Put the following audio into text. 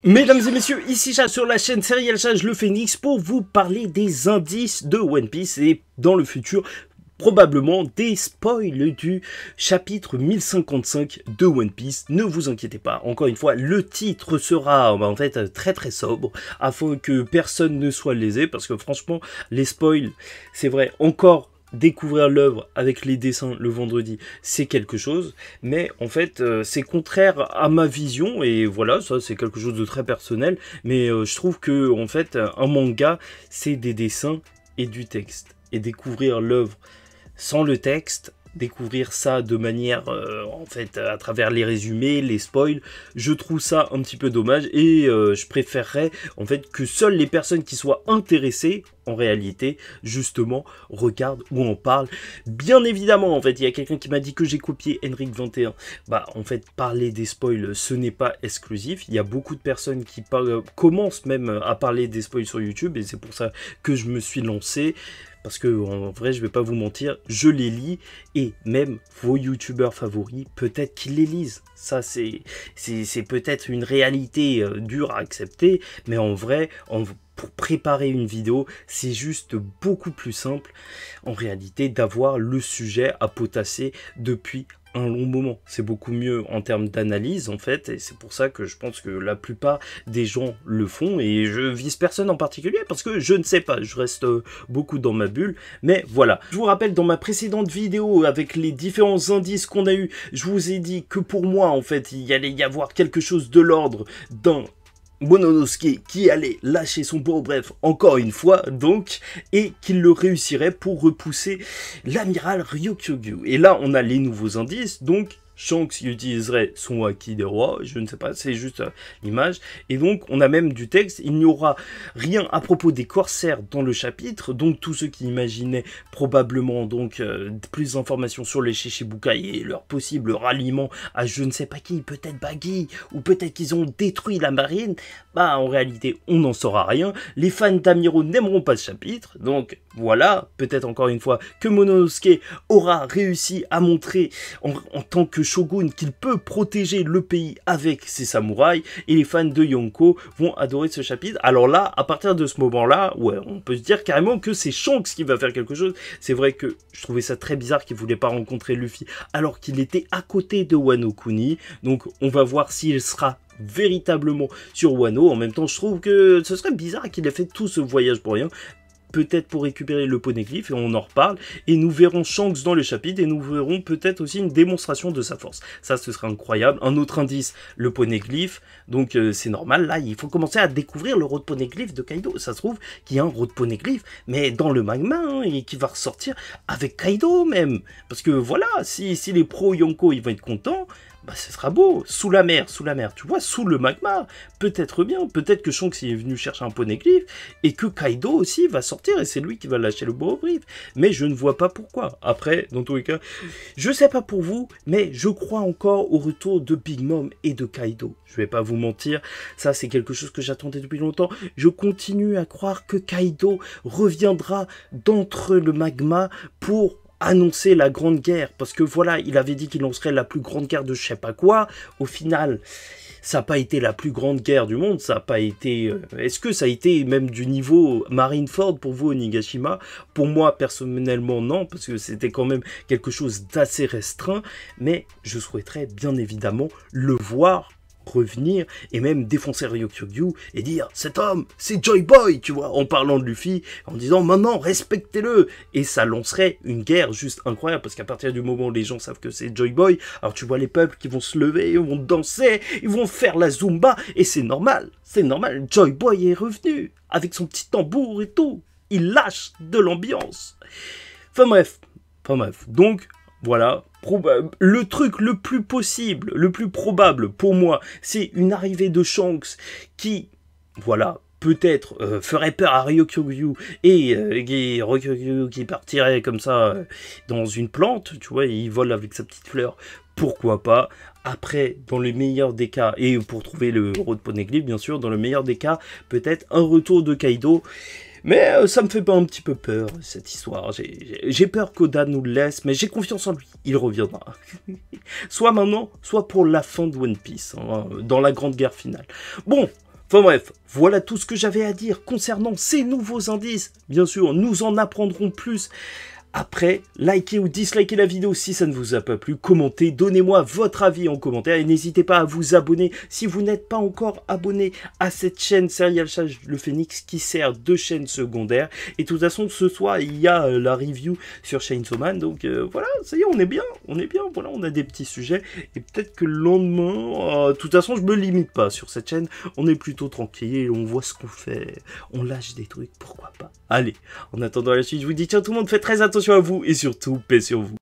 Mesdames et messieurs, ici Chad sur la chaîne Serial Chad, le Phénix, pour vous parler des indices de One Piece et dans le futur, probablement des spoils du chapitre 1055 de One Piece. Ne vous inquiétez pas, encore une fois, le titre sera en fait très sobre afin que personne ne soit lésé parce que franchement, les spoils, c'est vrai, encore découvrir l'œuvre avec les dessins le vendredi, c'est quelque chose, mais en fait c'est contraire à ma vision et voilà, ça c'est quelque chose de très personnel, mais je trouve que en fait un manga c'est des dessins et du texte, et découvrir l'œuvre sans le texte, découvrir ça de manière en fait à travers les résumés, les spoils, je trouve ça un petit peu dommage et je préférerais en fait que seules les personnes qui soient intéressées en réalité justement regardent ou en parlent. Bien évidemment, en fait il y a quelqu'un qui m'a dit que j'ai copié Henrik 21. Bah en fait parler des spoils ce n'est pas exclusif, il y a beaucoup de personnes qui commencent même à parler des spoils sur YouTube et c'est pour ça que je me suis lancé. Parce que en vrai, je vais pas vous mentir, je les lis et même vos youtubeurs favoris, peut-être qu'ils les lisent. Ça, c'est peut-être une réalité dure à accepter, mais en vrai, pour préparer une vidéo, c'est juste beaucoup plus simple en réalité d'avoir le sujet à potasser depuis un long moment. C'est beaucoup mieux en termes d'analyse en fait, et c'est pour ça que je pense que la plupart des gens le font, et je vise personne en particulier parce que je ne sais pas, je reste beaucoup dans ma bulle, mais voilà. Je vous rappelle, dans ma précédente vidéo avec les différents indices qu'on a eu, je vous ai dit que pour moi en fait il y allait y avoir quelque chose de l'ordre d'un Momonosuke qui allait lâcher son beau bref encore une fois donc, et qu'il le réussirait pour repousser l'amiral Ryokugyu. Et là on a les nouveaux indices, donc Shanks utiliserait son haki des rois, je ne sais pas, c'est juste l'image. Et donc on a même du texte, il n'y aura rien à propos des corsaires dans le chapitre, donc tous ceux qui imaginaient probablement donc plus d'informations sur les Shichibukai et leur possible ralliement à je ne sais pas qui, peut-être Baggy, ou peut-être qu'ils ont détruit la marine, bah en réalité on n'en saura rien. Les fans d'Amiro n'aimeront pas ce chapitre, donc voilà, peut-être encore une fois que Momonosuke aura réussi à montrer en tant que shogun qu'il peut protéger le pays avec ses samouraïs, et les fans de Yonko vont adorer ce chapitre. Alors là, à partir de ce moment-là, ouais, on peut se dire carrément que c'est Shanks qui va faire quelque chose. C'est vrai que je trouvais ça très bizarre qu'il voulait pas rencontrer Luffy alors qu'il était à côté de Wano Kuni, donc on va voir s'il sera véritablement sur Wano. En même temps, je trouve que ce serait bizarre qu'il ait fait tout ce voyage pour rien. Peut-être pour récupérer le poneglyphe, et on en reparle, et nous verrons Shanks dans le chapitre, et nous verrons peut-être aussi une démonstration de sa force. Ça, ce serait incroyable. Un autre indice, le poneglyphe, donc c'est normal, là, il faut commencer à découvrir le road poneglyphe de Kaido. Ça se trouve qu'il y a un road poneglyphe, mais dans le magma, hein, et qui va ressortir avec Kaido même. Parce que voilà, si les pros Yonko, ils vont être contents, bah ce sera beau, sous la mer, tu vois, sous le magma, peut-être bien, peut-être que Shanks est venu chercher un poneglyphe, et que Kaido aussi va sortir, et c'est lui qui va lâcher le beau brief, mais je ne vois pas pourquoi. Après, dans tous les cas, je sais pas pour vous, mais je crois encore au retour de Big Mom et de Kaido. Je vais pas vous mentir, ça c'est quelque chose que j'attendais depuis longtemps, je continue à croire que Kaido reviendra d'entre le magma pour annoncer la grande guerre, parce que voilà, il avait dit qu'il lancerait la plus grande guerre de je sais pas quoi. Au final, ça n'a pas été la plus grande guerre du monde, ça n'a pas été... Est-ce que ça a été même du niveau Marineford pour vous, Onigashima? Pour moi, personnellement, non, parce que c'était quand même quelque chose d'assez restreint, mais je souhaiterais bien évidemment le voir revenir et même défoncer Ryokugyu et dire cet homme c'est Joy Boy, tu vois, en parlant de Luffy, en disant maintenant respectez-le, et ça lancerait une guerre juste incroyable, parce qu'à partir du moment où les gens savent que c'est Joy Boy, alors tu vois les peuples qui vont se lever, ils vont danser, ils vont faire la zumba, et c'est normal, Joy Boy est revenu avec son petit tambour et tout, il lâche de l'ambiance. Enfin bref, donc voilà, le truc le plus possible, le plus probable pour moi, c'est une arrivée de Shanks qui, voilà, peut-être ferait peur à Ryokugyu, et Ryokugyu qui partirait comme ça dans une plante, tu vois, et il vole avec sa petite fleur, pourquoi pas. Après, dans le meilleur des cas, et pour trouver le road poneglyph bien sûr, dans le meilleur des cas, peut-être un retour de Kaido. Mais ça me fait pas un petit peu peur, cette histoire. J'ai peur qu'Oda nous le laisse, mais j'ai confiance en lui. Il reviendra. Soit maintenant, soit pour la fin de One Piece, hein, dans la grande guerre finale. Bon, Enfin bref, voilà tout ce que j'avais à dire concernant ces nouveaux indices. Bien sûr, nous en apprendrons plus. Après, likez ou dislikez la vidéo si ça ne vous a pas plu, commentez, donnez-moi votre avis en commentaire et n'hésitez pas à vous abonner si vous n'êtes pas encore abonné à cette chaîne Serial Sage le Phénix qui sert de chaîne secondaire. Et de toute façon, ce soir, il y a la review sur Chainsaw Man, donc voilà, ça y est, on est bien, voilà, on a des petits sujets. Et peut-être que le lendemain, de toute façon, je me limite pas sur cette chaîne, on est plutôt tranquille, on voit ce qu'on fait, on lâche des trucs, pourquoi pas. Allez, en attendant la suite, je vous dis ciao tout le monde, faites très attention à vous et surtout, paix sur vous.